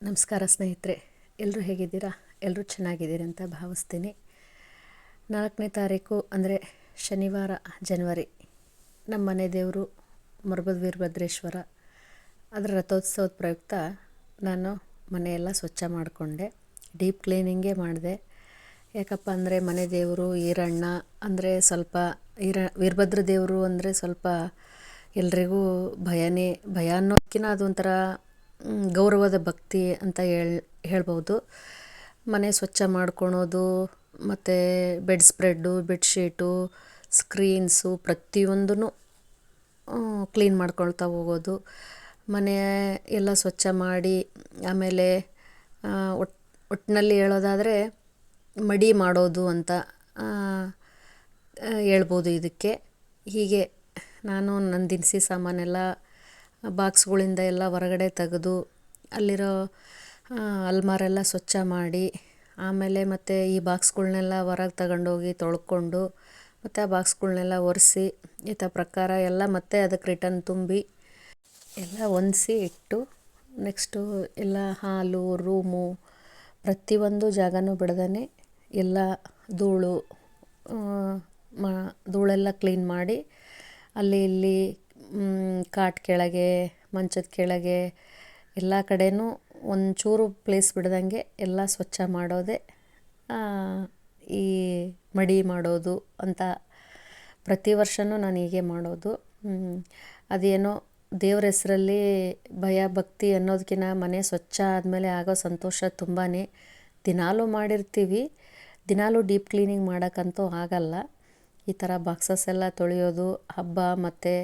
ನಮಸ್ಕಾರ ಸ್ನೇಹಿತರೆ, ಎಲ್ಲರೂ ಹೇಗಿದ್ದೀರಾ? ಎಲ್ಲರೂ ಚೆನ್ನಾಗಿದ್ದೀರಿ ಅಂತ ಭಾವಿಸ್ತೀನಿ. 4ನೇ ತಾರೀಕು ಅಂದರೆ ಶನಿವಾರ, ಜನವರಿ, ನಮ್ಮ ಮನೆ ದೇವರು ಮರಬದ ವೀರಭದ್ರೇಶ್ವರ. ಅದರ ರಥೋತ್ಸವದ ಪ್ರಯುಕ್ತ ನಾನು ಮನೆಯೆಲ್ಲ ಸ್ವಚ್ಛ ಮಾಡಿಕೊಂಡೆ. ಡೀಪ್ ಕ್ಲೀನಿಂಗೇ ಮಾಡಿದೆ. ಯಾಕಪ್ಪ ಅಂದರೆ ಮನೆ ದೇವರು ಈರಣ್ಣ ಅಂದರೆ ಸ್ವಲ್ಪ ವೀರಭದ್ರ ದೇವರು ಅಂದರೆ ಸ್ವಲ್ಪ ಎಲ್ರಿಗೂ ಭಯ ಅನ್ನೋದಕ್ಕಿಂತ ಅದೊಂಥರ ಗೌರವದ ಭಕ್ತಿ ಅಂತ ಹೇಳ್ಬೋದು. ಮನೆ ಸ್ವಚ್ಛ ಮಾಡ್ಕೊಳೋದು ಮತ್ತು ಬೆಡ್ ಸ್ಪ್ರೆಡ್ಡು, ಬೆಡ್ಶೀಟು, ಸ್ಕ್ರೀನ್ಸು ಪ್ರತಿಯೊಂದೂ ಕ್ಲೀನ್ ಮಾಡ್ಕೊಳ್ತಾ ಹೋಗೋದು. ಮನೆ ಎಲ್ಲ ಸ್ವಚ್ಛ ಮಾಡಿ ಆಮೇಲೆ ಒಟ್ಟಿನಲ್ಲಿ ಹೇಳೋದಾದರೆ ಮಡಿ ಮಾಡೋದು ಅಂತ ಹೇಳ್ಬೋದು ಇದಕ್ಕೆ. ಹೀಗೆ ನಾನು ನನ್ನ ದಿನಸಿ ಸಾಮಾನೆಲ್ಲ ಬಾಕ್ಸ್ಗಳಿಂದ ಎಲ್ಲ ಹೊರಗಡೆ ತೆಗೆದು ಅಲ್ಲಿರೋ ಅಲ್ಮಾರೆಲ್ಲ ಸ್ವಚ್ಛ ಮಾಡಿ ಆಮೇಲೆ ಮತ್ತು ಈ ಬಾಕ್ಸ್ಗಳ್ನೆಲ್ಲ ಹೊರಗೆ ತಗೊಂಡೋಗಿ ತೊಳ್ಕೊಂಡು ಮತ್ತು ಆ ಬಾಕ್ಸ್ಗಳ್ನೆಲ್ಲ ಒರೆಸಿ ಪ್ರಕಾರ ಎಲ್ಲ ಮತ್ತೆ ಅದಕ್ಕೆ ರಿಟರ್ನ್ ತುಂಬಿ ಎಲ್ಲ ಹೊಂದಿಸಿ ಇಟ್ಟು ನೆಕ್ಸ್ಟು ಎಲ್ಲ ಹಾಲು, ರೂಮು ಪ್ರತಿಯೊಂದು ಜಾಗನೂ ಬಿಡ್ದೇ ಎಲ್ಲ ಧೂಳೆಲ್ಲ ಕ್ಲೀನ್ ಮಾಡಿ ಅಲ್ಲಿ ಇಲ್ಲಿ ಕಾಟ್ ಕೆಳಗೆ, ಮಂಚದ ಕೆಳಗೆ ಎಲ್ಲ ಕಡೆನೂ ಒಂಚೂರು ಪ್ಲೇಸ್ ಬಿಡ್ದಂಗೆ ಎಲ್ಲ ಸ್ವಚ್ಛ ಮಾಡೋದೇ ಈ ಮಡಿ ಮಾಡೋದು ಅಂತ. ಪ್ರತಿ ವರ್ಷವೂ ನಾನು ಹೀಗೆ ಮಾಡೋದು. ಅದೇನೋ ದೇವ್ರ ಹೆಸರಲ್ಲಿ ಭಯ ಭಕ್ತಿ ಅನ್ನೋದಕ್ಕಿಂತ ಮನೆ ಸ್ವಚ್ಛ ಆದಮೇಲೆ ಆಗೋ ಸಂತೋಷ ತುಂಬಾ. ದಿನಾಲೂ ಮಾಡಿರ್ತೀವಿ, ದಿನಾಲೂ ಡೀಪ್ ಕ್ಲೀನಿಂಗ್ ಮಾಡೋಕ್ಕಂತೂ ಆಗಲ್ಲ. ಈ ಥರ ಬಾಕ್ಸಸ್ ಎಲ್ಲ ತೊಳೆಯೋದು, ಹಬ್ಬ ಮತ್ತು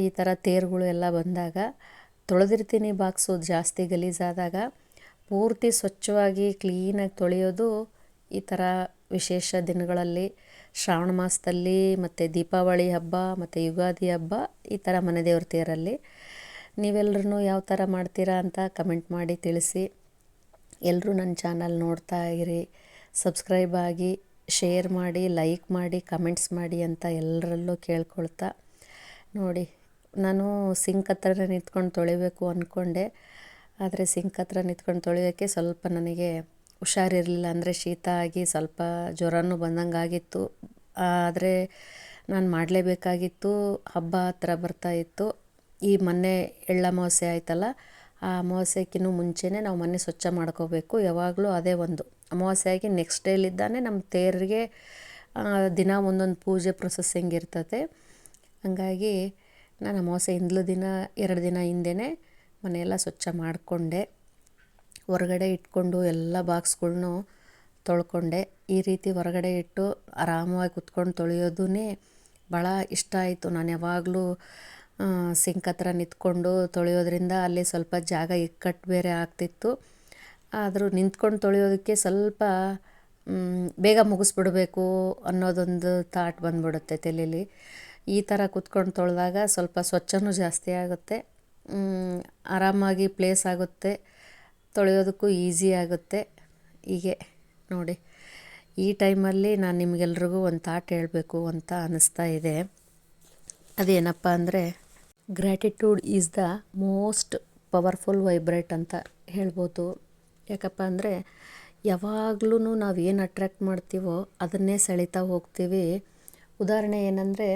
ಈ ಥರ ತೇರುಗಳು ಎಲ್ಲ ಬಂದಾಗ ತೊಳೆದಿರ್ತೀನಿ. ಬಾಕ್ಸು ಜಾಸ್ತಿ ಗಲೀಜಾದಾಗ ಪೂರ್ತಿ ಸ್ವಚ್ಛವಾಗಿ ಕ್ಲೀನಾಗಿ ತೊಳೆಯೋದು ಈ ಥರ ವಿಶೇಷ ದಿನಗಳಲ್ಲಿ, ಶ್ರಾವಣ ಮಾಸದಲ್ಲಿ ಮತ್ತು ದೀಪಾವಳಿ ಹಬ್ಬ ಮತ್ತು ಯುಗಾದಿ ಹಬ್ಬ, ಈ ಥರ ಮನೆ ದೇವ್ರ ತೇರಲ್ಲಿ. ನೀವೆಲ್ಲರೂ ಯಾವ ಥರ ಮಾಡ್ತೀರಾ ಅಂತ ಕಮೆಂಟ್ ಮಾಡಿ ತಿಳಿಸಿ. ಎಲ್ಲರೂ ನನ್ನ ಚಾನಲ್ ನೋಡ್ತಾ ಇರಿ, ಸಬ್ಸ್ಕ್ರೈಬ್ ಆಗಿ, ಶೇರ್ ಮಾಡಿ, ಲೈಕ್ ಮಾಡಿ, ಕಮೆಂಟ್ಸ್ ಮಾಡಿ ಅಂತ ಎಲ್ಲರಲ್ಲೂ ಕೇಳ್ಕೊಳ್ತಾ. ನೋಡಿ, ನಾನು ಸಿಂಕ್ ಹತ್ರ ನಿಂತ್ಕೊಂಡು ತೊಳಿಬೇಕು ಅಂದ್ಕೊಂಡೆ, ಆದರೆ ಸಿಂಕ್ ಹತ್ರ ನಿಂತ್ಕೊಂಡು ತೊಳೆಯೋಕ್ಕೆ ಸ್ವಲ್ಪ ನನಗೆ ಹುಷಾರಿರಲಿಲ್ಲ. ಅಂದರೆ ಶೀತ ಆಗಿ ಸ್ವಲ್ಪ ಜ್ವರನೂ ಬಂದಂಗೆ ಆಗಿತ್ತು. ಆದರೆ ನಾನು ಮಾಡಲೇಬೇಕಾಗಿತ್ತು. ಹಬ್ಬ ಹತ್ರ ಬರ್ತಾಯಿತ್ತು. ಈ ಮೊನ್ನೆ ಎಳ್ಳಮಾವಾಸ್ಯೆ ಆಯ್ತಲ್ಲ, ಆ ಅಮಾವಾಸ್ಯೆಕ್ಕಿಂತ ಮುಂಚೆನೇ ನಾವು ಮನೆ ಸ್ವಚ್ಛ ಮಾಡ್ಕೋಬೇಕು. ಯಾವಾಗಲೂ ಅದೇ ಒಂದು ಅಮಾವಾಸ್ಯೆ ಆಗಿ ನೆಕ್ಸ್ಟ್ ಡೇಲಿದ್ದಾನೆ ನಮ್ಮ ತೇರಿಗೆ ದಿನ ಒಂದೊಂದು ಪೂಜೆ ಪ್ರೊಸೆಸಿಂಗ್ ಇರ್ತದೆ. ಹಂಗಾಗಿ ನಾನು ಅಮಾವಾಸ್ಯೆ ಹಿಂದ್ಲ ದಿನ 2 ದಿನ ಹಿಂದೆಯೇ ಮನೆಯೆಲ್ಲ ಸ್ವಚ್ಛ ಮಾಡಿಕೊಂಡೆ. ಹೊರಗಡೆ ಇಟ್ಕೊಂಡು ಎಲ್ಲ ಬಾಕ್ಸ್ಗಳ್ನೂ ತೊಳ್ಕೊಂಡೆ. ಈ ರೀತಿ ಹೊರಗಡೆ ಇಟ್ಟು ಆರಾಮವಾಗಿ ಕುತ್ಕೊಂಡು ತೊಳೆಯೋದು ಭಾಳ ಇಷ್ಟ ಆಯಿತು. ನಾನು ಯಾವಾಗಲೂ ಸಿಂಕ್ ಹತ್ರ ನಿಂತ್ಕೊಂಡು ತೊಳೆಯೋದ್ರಿಂದ ಅಲ್ಲಿ ಸ್ವಲ್ಪ ಜಾಗ ಇಕ್ಕಟ್ಟು ಬೇರೆ ಆಗ್ತಿತ್ತು. ಆದರೂ ನಿಂತ್ಕೊಂಡು ತೊಳೆಯೋದಕ್ಕೆ ಸ್ವಲ್ಪ ಬೇಗ ಮುಗಿಸ್ಬಿಡ್ಬೇಕು ಅನ್ನೋದೊಂದು ಥಾಟ್ ಬಂದ್ಬಿಡುತ್ತೆ ತಲೆಯಲ್ಲಿ. ಈ ಥರ ಕುತ್ಕೊಂಡು ತೊಳೆದಾಗ ಸ್ವಲ್ಪ ಸ್ವಚ್ಛನೂ ಜಾಸ್ತಿ ಆಗುತ್ತೆ, ಆರಾಮಾಗಿ ಪ್ಲೇಸ್ ಆಗುತ್ತೆ, ತೊಳೆಯೋದಕ್ಕೂ ಈಸಿ ಆಗುತ್ತೆ. ಹೀಗೆ ನೋಡಿ, ಈ ಟೈಮಲ್ಲಿ ನಾನು ನಿಮಗೆಲ್ರಿಗೂ ಒಂದು ಥಾಟ್ ಹೇಳಬೇಕು ಅಂತ ಅನ್ನಿಸ್ತಾ ಇದೆ. ಅದೇನಪ್ಪ ಅಂದರೆ, gratitude is the most powerful vibrate ಅಂತ ಹೇಳ್ಬೋದು. ಯಾಕಪ್ಪ ಅಂದರೆ ಯಾವಾಗಲೂ ನಾವೇನು ಅಟ್ರ್ಯಾಕ್ಟ್ ಮಾಡ್ತೀವೋ ಅದನ್ನೇ ಸೆಳೀತಾ ಹೋಗ್ತೀವಿ. ಉದಾಹರಣೆ ಏನಂದರೆ,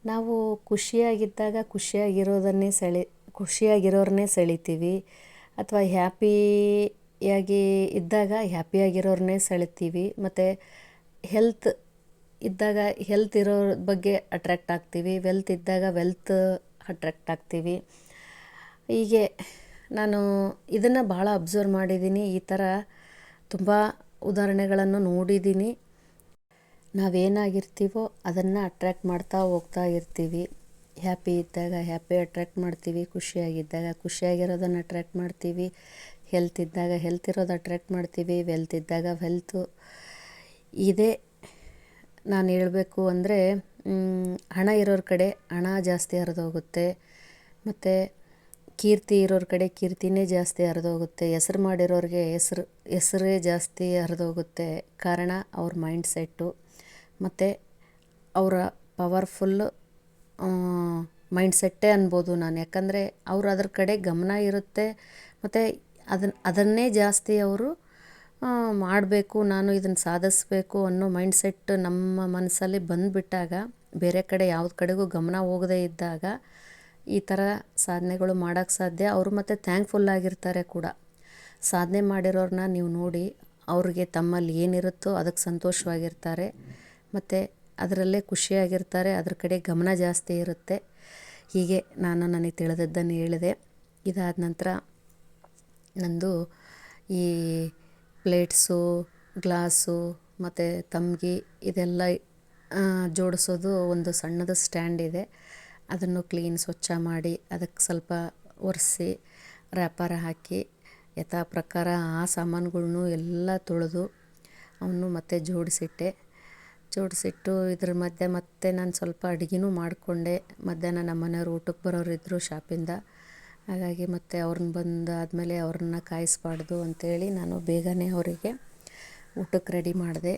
ನಾವು ಖುಷಿಯಾಗಿದ್ದಾಗ ಖುಷಿಯಾಗಿರೋರನ್ನೇ ಸೆಳಿತೀವಿ, ಅಥವಾ ಹ್ಯಾಪಿಯಾಗಿ ಇದ್ದಾಗ ಹ್ಯಾಪಿಯಾಗಿರೋರನ್ನೇ ಸೆಳಿತೀವಿ. ಮತ್ತು ಹೆಲ್ತ್ ಇದ್ದಾಗ ಹೆಲ್ತ್ ಇರೋರ ಬಗ್ಗೆ ಅಟ್ರ್ಯಾಕ್ಟ್ ಆಗ್ತೀವಿ, ವೆಲ್ತ್ ಇದ್ದಾಗ ವೆಲ್ತ್ ಅಟ್ರ್ಯಾಕ್ಟ್ ಆಗ್ತೀವಿ. ಹೀಗೆ ನಾನು ಇದನ್ನು ಭಾಳ ಅಬ್ಸರ್ವ್ ಮಾಡಿದ್ದೀನಿ. ಈ ಥರ ತುಂಬ ಉದಾಹರಣೆಗಳನ್ನು ನೋಡಿದ್ದೀನಿ. ನಾವೇನಾಗಿರ್ತೀವೋ ಅದನ್ನು ಅಟ್ರ್ಯಾಕ್ಟ್ ಮಾಡ್ತಾ ಹೋಗ್ತಾ ಇರ್ತೀವಿ. ಹ್ಯಾಪಿ ಇದ್ದಾಗ ಹ್ಯಾಪಿ ಅಟ್ರ್ಯಾಕ್ಟ್ ಮಾಡ್ತೀವಿ, ಖುಷಿಯಾಗಿದ್ದಾಗ ಖುಷಿಯಾಗಿರೋದನ್ನು ಅಟ್ರ್ಯಾಕ್ಟ್ ಮಾಡ್ತೀವಿ, ಹೆಲ್ತ್ ಇದ್ದಾಗ ಹೆಲ್ತ್ ಇರೋದು ಅಟ್ರ್ಯಾಕ್ಟ್ ಮಾಡ್ತೀವಿ, ವೆಲ್ತ್ ಇದ್ದಾಗ ವೆಲ್ತು. ಇದೇ ನಾನು ಹೇಳಬೇಕು ಅಂದರೆ, ಹಣ ಇರೋರ ಕಡೆ ಹಣ ಜಾಸ್ತಿ ಹರಿದೋಗುತ್ತೆ, ಮತ್ತು ಕೀರ್ತಿ ಇರೋರ ಕಡೆ ಕೀರ್ತಿನೇ ಜಾಸ್ತಿ ಹರಿದೋಗುತ್ತೆ, ಹೆಸ್ರು ಮಾಡಿರೋರಿಗೆ ಹೆಸರೇ ಜಾಸ್ತಿ ಹರಿದೋಗುತ್ತೆ. ಕಾರಣ ಅವ್ರ ಮೈಂಡ್ಸೆಟ್ಟು ಮತ್ತು ಅವರ ಪವರ್ಫುಲ್ಲು ಮೈಂಡ್ಸೆಟ್ಟೇ ಅನ್ಬೋದು ನಾನು. ಯಾಕಂದರೆ ಅವ್ರು ಅದ್ರ ಕಡೆ ಗಮನ ಇರುತ್ತೆ. ಮತ್ತು ಅದನ್ನೇ ಜಾಸ್ತಿ ಅವರು ಮಾಡಬೇಕು, ನಾನು ಇದನ್ನು ಸಾಧಿಸಬೇಕು ಅನ್ನೋ ಮೈಂಡ್ಸೆಟ್ ನಮ್ಮ ಮನಸ್ಸಲ್ಲಿ ಬಂದುಬಿಟ್ಟಾಗ, ಬೇರೆ ಕಡೆ ಯಾವ್ದು ಕಡೆಗೂ ಗಮನ ಹೋಗದೇ ಇದ್ದಾಗ ಈ ಥರ ಸಾಧನೆಗಳು ಮಾಡೋಕ್ಕೆ ಸಾಧ್ಯ. ಅವರು ಮತ್ತು ಥ್ಯಾಂಕ್ಫುಲ್ ಆಗಿರ್ತಾರೆ ಕೂಡ. ಸಾಧನೆ ಮಾಡಿರೋರನ್ನ ನೀವು ನೋಡಿ, ಅವ್ರಿಗೆ ತಮ್ಮಲ್ಲಿ ಏನಿರುತ್ತೋ ಅದಕ್ಕೆ ಸಂತೋಷವಾಗಿರ್ತಾರೆ ಮತ್ತು ಅದರಲ್ಲೇ ಖುಷಿಯಾಗಿರ್ತಾರೆ. ಅದ್ರ ಕಡೆ ಗಮನ ಜಾಸ್ತಿ ಇರುತ್ತೆ. ಹೀಗೆ ನಾನು ನನಗೆ ತಿಳಿದದ್ದನ್ನು ಹೇಳಿದೆ. ಇದಾದ ನಂತರ ನಂದು ಈ ಪ್ಲೇಟ್ಸು, ಗ್ಲಾಸು ಮತ್ತು ತಂಬ್ಗೆ ಇದೆಲ್ಲ ಜೋಡಿಸೋದು ಒಂದು ಸಣ್ಣದು ಸ್ಟ್ಯಾಂಡ್ ಇದೆ. ಅದನ್ನು ಕ್ಲೀನ್ ಸ್ವಚ್ಛ ಮಾಡಿ ಅದಕ್ಕೆ ಸ್ವಲ್ಪ ಒರೆಸಿ ರ್ಯಾಪರ್ ಹಾಕಿ ಯಥಾ ಪ್ರಕಾರ ಆ ಸಾಮಾನುಗಳ್ನು ಎಲ್ಲ ತೊಳೆದು ಅವನು ಮತ್ತೆ ಜೋಡಿಸಿಟ್ಟು ಇದ್ರ ಮಧ್ಯೆ ಮತ್ತೆ ನಾನು ಸ್ವಲ್ಪ ಅಡುಗೆನೂ ಮಾಡಿಕೊಂಡೆ. ಮಧ್ಯಾಹ್ನ ನಮ್ಮ ಮನೆಯವರು ಊಟಕ್ಕೆ ಬರೋರಿದ್ದರು ಶಾಪಿಂದ. ಹಾಗಾಗಿ ಮತ್ತೆ ಅವ್ರನ್ನ ಬಂದಾದಮೇಲೆ ಅವ್ರನ್ನ ಕಾಯಿಸ್ಬಾರ್ದು ಅಂಥೇಳಿ ನಾನು ಬೇಗನೆ ಅವರಿಗೆ ಊಟಕ್ಕೆ ರೆಡಿ ಮಾಡಿದೆ.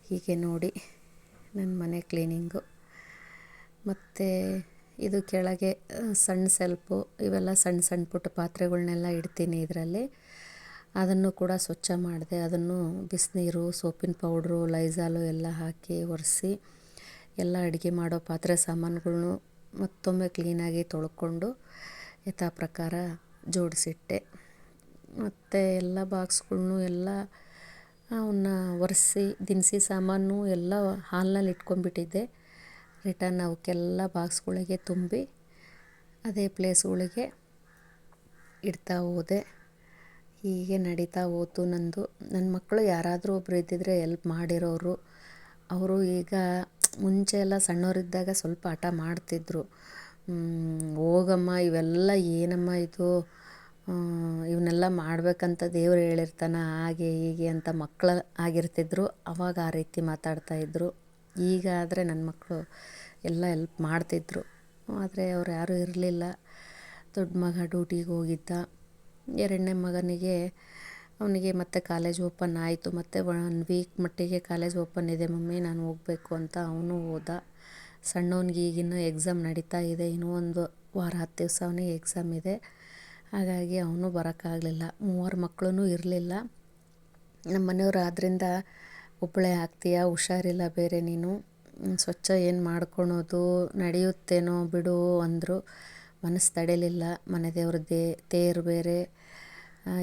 ಹೀಗೆ ನೋಡಿ ನನ್ನ ಮನೆ ಕ್ಲೀನಿಂಗು. ಮತ್ತು ಇದು ಕೆಳಗೆ ಸಣ್ಣ ಸೆಲ್ಫು, ಇವೆಲ್ಲ ಸಣ್ಣ ಸಣ್ಣ ಪುಟ್ಟ ಪಾತ್ರೆಗಳ್ನೆಲ್ಲ ಇಡ್ತೀನಿ ಇದರಲ್ಲಿ. ಅದನ್ನು ಕೂಡ ಸ್ವಚ್ಛ ಮಾಡಿದೆ. ಅದನ್ನು ಬಿಸಿನೀರು, ಸೋಪಿನ ಪೌಡ್ರು, ಲೈಝಾಲು ಎಲ್ಲ ಹಾಕಿ ಒರೆಸಿ ಎಲ್ಲ ಅಡುಗೆ ಮಾಡೋ ಪಾತ್ರೆ ಸಾಮಾನುಗಳ್ನು ಮತ್ತೊಮ್ಮೆ ಕ್ಲೀನಾಗಿ ತೊಳ್ಕೊಂಡು ಯಥಾ ಪ್ರಕಾರ ಜೋಡಿಸಿಟ್ಟೆ. ಮತ್ತು ಎಲ್ಲ ಬಾಕ್ಸ್ಗಳ್ನು ಎಲ್ಲ ಅವನ್ನ ಒರೆಸಿ ದಿನಸಿ ಸಾಮಾನು ಎಲ್ಲ ಹಾಲ್ನಲ್ಲಿ ಇಟ್ಕೊಂಡ್ಬಿಟ್ಟಿದ್ದೆ. ರಿಟರ್ನ್ ಅವಕ್ಕೆಲ್ಲ ಬಾಕ್ಸ್ಗಳಿಗೆ ತುಂಬಿ ಅದೇ ಪ್ಲೇಸ್ಗಳಿಗೆ ಇಡ್ತಾ ಹೋದೆ. ಹೀಗೆ ನಡೀತಾ ಹೋಯ್ತು ನಂದು. ನನ್ನ ಮಕ್ಕಳು ಯಾರಾದರೂ ಒಬ್ಬರು ಇದ್ದಿದ್ದರೆ ಎಲ್ಪ್ ಮಾಡಿರೋರು. ಅವರು ಈಗ ಮುಂಚೆ ಎಲ್ಲ ಸಣ್ಣವರಿದ್ದಾಗ ಸ್ವಲ್ಪ ಹಠ ಮಾಡ್ತಿದ್ರು. ಹೋಗಮ್ಮ, ಇವೆಲ್ಲ ಏನಮ್ಮ ಇದು, ಇವನ್ನೆಲ್ಲ ಮಾಡಬೇಕಂತ ದೇವ್ರು ಹೇಳಿರ್ತಾನ, ಹಾಗೆ ಹೀಗೆ ಅಂತ ಮಕ್ಕಳು ಆಗಿರ್ತಿದ್ರು. ಅವಾಗ ಆ ರೀತಿ ಮಾತಾಡ್ತಾಯಿದ್ರು. ಈಗ ಆದರೆ ನನ್ನ ಮಕ್ಕಳು ಎಲ್ಲ ಎಲ್ಪ್ ಮಾಡ್ತಿದ್ರು. ಆದರೆ ಅವ್ರು ಯಾರೂ ಇರಲಿಲ್ಲ. ದೊಡ್ಡ ಮಗ ಡ್ಯೂಟಿಗೆ ಹೋಗಿದ್ದ. ಎರಡನೇ ಮಗನಿಗೆ ಅವನಿಗೆ ಮತ್ತೆ ಕಾಲೇಜ್ ಓಪನ್ ಆಯಿತು. ಮತ್ತು 1 ವೀಕ್ ಮಟ್ಟಿಗೆ ಕಾಲೇಜ್ ಓಪನ್ ಇದೆ ಮಮ್ಮಿ, ನಾನು ಹೋಗಬೇಕು ಅಂತ ಅವನು ಹೋದ. ಸಣ್ಣವನಿಗೆ ಈಗಿನ್ನೂ ಎಕ್ಸಾಮ್ ನಡೀತಾ ಇದೆ. ಇನ್ನೂ ಒಂದು ವಾರ 10 ದಿವಸ ಅವನಿಗೆ ಎಕ್ಸಾಮ್ ಇದೆ. ಹಾಗಾಗಿ ಅವನು ಬರೋಕ್ಕಾಗಲಿಲ್ಲ. 3 ಮಕ್ಕಳೂ ಇರಲಿಲ್ಲ. ನಮ್ಮ ಮನೆಯವರು ಆದ್ದರಿಂದ ಒಬ್ಬಳೇ ಆಗ್ತೀಯಾ, ಹುಷಾರಿಲ್ಲ ಬೇರೆ ನೀನು, ಸ್ವಚ್ಛ ಏನು ಮಾಡ್ಕೊಳೋದು, ನಡೆಯುತ್ತೇನೋ ಬಿಡು ಅಂದರು. ಮನಸ್ಸು ತಡೆಯಲಿಲ್ಲ. ಮನೆ ದೇವ್ರದ್ದೇ ತೇರು ಬೇರೆ.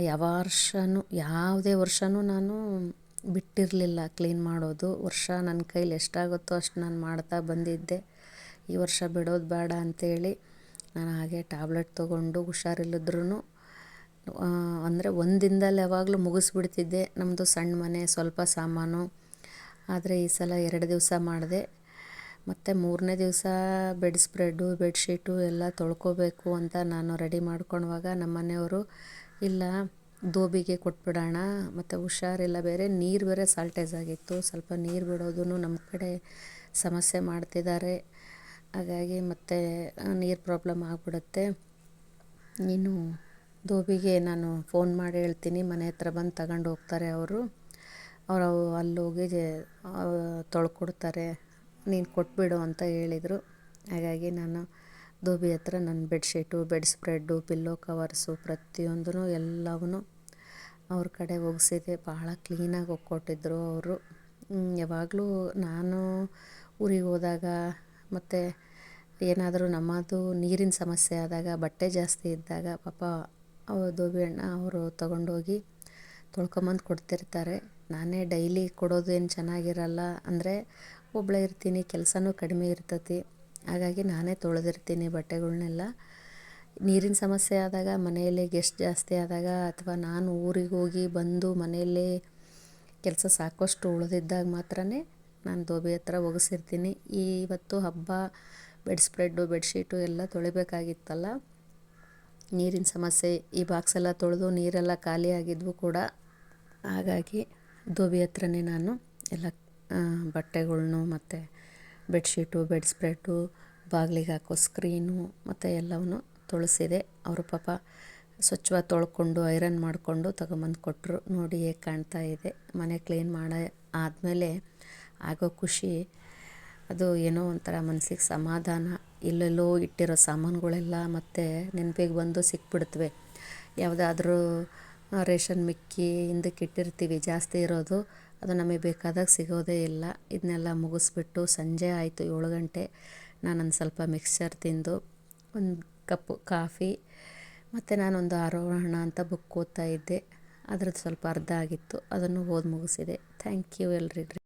ಯಾವುದೇ ವರ್ಷವೂ ನಾನು ಬಿಟ್ಟಿರಲಿಲ್ಲ ಕ್ಲೀನ್ ಮಾಡೋದು. ವರ್ಷ ನನ್ನ ಕೈಲಿ ಎಷ್ಟಾಗುತ್ತೋ ಅಷ್ಟು ನಾನು ಮಾಡ್ತಾ ಬಂದಿದ್ದೆ. ಈ ವರ್ಷ ಬಿಡೋದು ಬೇಡ ಅಂಥೇಳಿ ನಾನು ಹಾಗೆ ಟ್ಯಾಬ್ಲೆಟ್ ತೊಗೊಂಡು ಹುಷಾರಿಲ್ಲದ್ರೂ ಅಂದರೆ ಒಂದು ದಿನದಲ್ಲಿ ಯಾವಾಗಲೂ ಮುಗಿಸ್ಬಿಡ್ತಿದ್ದೆ. ನಮ್ಮದು ಸಣ್ಣ ಮನೆ, ಸ್ವಲ್ಪ ಸಾಮಾನು. ಆದರೆ ಈ ಸಲ 2 ದಿವಸ ಮಾಡಿದೆ. ಮತ್ತು 3ನೇ ದಿವಸ ಬೆಡ್ ಸ್ಪ್ರೆಡ್ಡು, ಬೆಡ್ಶೀಟು ಎಲ್ಲ ತೊಳ್ಕೊಬೇಕು ಅಂತ ನಾನು ರೆಡಿ ಮಾಡ್ಕೊಳುವಾಗ ನಮ್ಮ ಮನೆಯವರು ಇಲ್ಲ ದೋಬಿಗೆ ಕೊಟ್ಬಿಡೋಣ, ಮತ್ತು ಹುಷಾರಿಲ್ಲ ಬೇರೆ, ನೀರು ಬೇರೆ ಸಾಲ್ಟೇಜ್ ಆಗಿತ್ತು. ಸ್ವಲ್ಪ ನೀರು ಬಿಡೋದು ನಮ್ಮ ಕಡೆ ಸಮಸ್ಯೆ ಮಾಡ್ತಿದ್ದಾರೆ. ಹಾಗಾಗಿ ಮತ್ತೆ ನೀರು ಪ್ರಾಬ್ಲಮ್ ಆಗಿಬಿಡುತ್ತೆ. ನೀನು ದೋಬಿಗೆ ನಾನು ಫೋನ್ ಮಾಡಿ ಹೇಳ್ತೀನಿ, ಮನೆ ಹತ್ರ ಬಂದು ತಗೊಂಡು ಹೋಗ್ತಾರೆ ಅವರು ಅಲ್ಲೋಗಿ ತೊಳ್ಕೊಡ್ತಾರೆ, ನೀನು ಕೊಟ್ಬಿಡು ಅಂತ ಹೇಳಿದರು. ಹಾಗಾಗಿ ನಾನು ದೋಬಿ ಹತ್ರ ನನ್ನ bedsheet, bed spread, pillow covers ಪ್ರತಿಯೊಂದೂ ಎಲ್ಲವೂ ಅವ್ರ ಕಡೆ ಒಗ್ಸಿದೆ. ಭಾಳ ಕ್ಲೀನಾಗಿ ಒಕ್ಕೊಟ್ಟಿದ್ರು ಅವರು. ಯಾವಾಗಲೂ ನಾನು ಊರಿಗೆ ಹೋದಾಗ ಮತ್ತು ಏನಾದರೂ ನಮ್ಮದು ನೀರಿನ ಸಮಸ್ಯೆ ಆದಾಗ, ಬಟ್ಟೆ ಜಾಸ್ತಿ ಇದ್ದಾಗ ಪಾಪ ದೋಬಿ ಅಣ್ಣ ಅವರು ತೊಗೊಂಡೋಗಿ ತೊಳ್ಕೊಂಬಂದು ಕೊಡ್ತಿರ್ತಾರೆ. ನಾನೇ ಡೈಲಿ ಕೊಡೋದು ಏನು ಚೆನ್ನಾಗಿರಲ್ಲ. ಅಂದರೆ ಒಬ್ಬಳೇ ಇರ್ತೀನಿ, ಕೆಲಸನೂ ಕಡಿಮೆ ಇರ್ತತಿ. ಹಾಗಾಗಿ ನಾನೇ ತೊಳೆದಿರ್ತೀನಿ ಬಟ್ಟೆಗಳ್ನೆಲ್ಲ. ನೀರಿನ ಸಮಸ್ಯೆ ಆದಾಗ, ಮನೆಯಲ್ಲಿ ಗೆಸ್ಟ್ ಜಾಸ್ತಿ ಆದಾಗ, ಅಥವಾ ನಾನು ಊರಿಗೆ ಹೋಗಿ ಬಂದು ಮನೆಯಲ್ಲೇ ಕೆಲಸ ಸಾಕಷ್ಟು ಉಳಿದಿದ್ದಾಗ ಮಾತ್ರನೇ ನಾನು ದೋಬಿ ಹತ್ರ ಒಗೆಸಿರ್ತೀನಿ. ಇವತ್ತು ಹಬ್ಬ, ಬೆಡ್ ಸ್ಪ್ರೆಡ್ಡು, ಬೆಡ್ಶೀಟು ಎಲ್ಲ ತೊಳಿಬೇಕಾಗಿತ್ತಲ್ಲ, ನೀರಿನ ಸಮಸ್ಯೆ, ಈ ಬಾಕ್ಸೆಲ್ಲ ತೊಳೆದು ನೀರೆಲ್ಲ ಖಾಲಿ ಆಗಿದ್ವು ಕೂಡ. ಹಾಗಾಗಿ ದೋಬಿ ಹತ್ರನೇ ನಾನು ಎಲ್ಲ ಬಟ್ಟೆಗಳ್ನು ಮತ್ತು ಬೆಡ್ಶೀಟು, ಬೆಡ್ ಸ್ಪ್ರೆಡ್ಡು, ಬಾಗಿಲಿಗೆ ಹಾಕೋ ಸ್ಕ್ರೀನು ಮತ್ತು ಎಲ್ಲವನ್ನೂ ತೊಳೆಸಿದೆ. ಅವರು ಪಾಪ ಸ್ವಚ್ಛವಾಗಿ ತೊಳ್ಕೊಂಡು ಐರನ್ ಮಾಡಿಕೊಂಡು ತಗೊಂಬಂದು ಕೊಟ್ಟರು. ನೋಡಿ ಹೇಗೆ ಕಾಣ್ತಾ ಇದೆ. ಮನೆ ಕ್ಲೀನ್ ಆದಮೇಲೆ ಆಗೋ ಖುಷಿ ಅದು ಏನೋ ಒಂಥರ ಮನಸ್ಸಿಗೆ ಸಮಾಧಾನ. ಎಲ್ಲೆಲ್ಲೋ ಇಟ್ಟಿರೋ ಸಾಮಾನುಗಳೆಲ್ಲ ಮತ್ತು ನೆನಪಿಗೆ ಬಂದು ಸಿಕ್ಬಿಡ್ತವೆ. ಯಾವುದಾದ್ರೂ ರೇಷನ್ ಮಿಕ್ಕಿ ಹಿಂದಕ್ಕೆ ಇಟ್ಟಿರ್ತೀವಿ ಜಾಸ್ತಿ ಇರೋದು, ಅದು ನಮಗೆ ಬೇಕಾದಾಗ ಸಿಗೋದೇ ಇಲ್ಲ. ಇದನ್ನೆಲ್ಲ ಮುಗಿಸ್ಬಿಟ್ಟು ಸಂಜೆ ಆಯಿತು 7 ಗಂಟೆ. ನಾನೊಂದು ಸ್ವಲ್ಪ ಮಿಕ್ಸ್ಚರ್ ತಿಂದು ಒಂದು ಕಪ್ಪು ಕಾಫಿ ಮತ್ತು ನಾನೊಂದು ಆರೋಹಣ ಅಂತ ಬುಕ್ ಓದ್ತಾ ಇದ್ದೆ. ಅದರದ್ದು ಸ್ವಲ್ಪ ಅರ್ಧ ಆಗಿತ್ತು, ಅದನ್ನು ಓದಿ ಮುಗಿಸಿದೆ. ಥ್ಯಾಂಕ್ ಯು ಎಲ್ರಿಗೂ.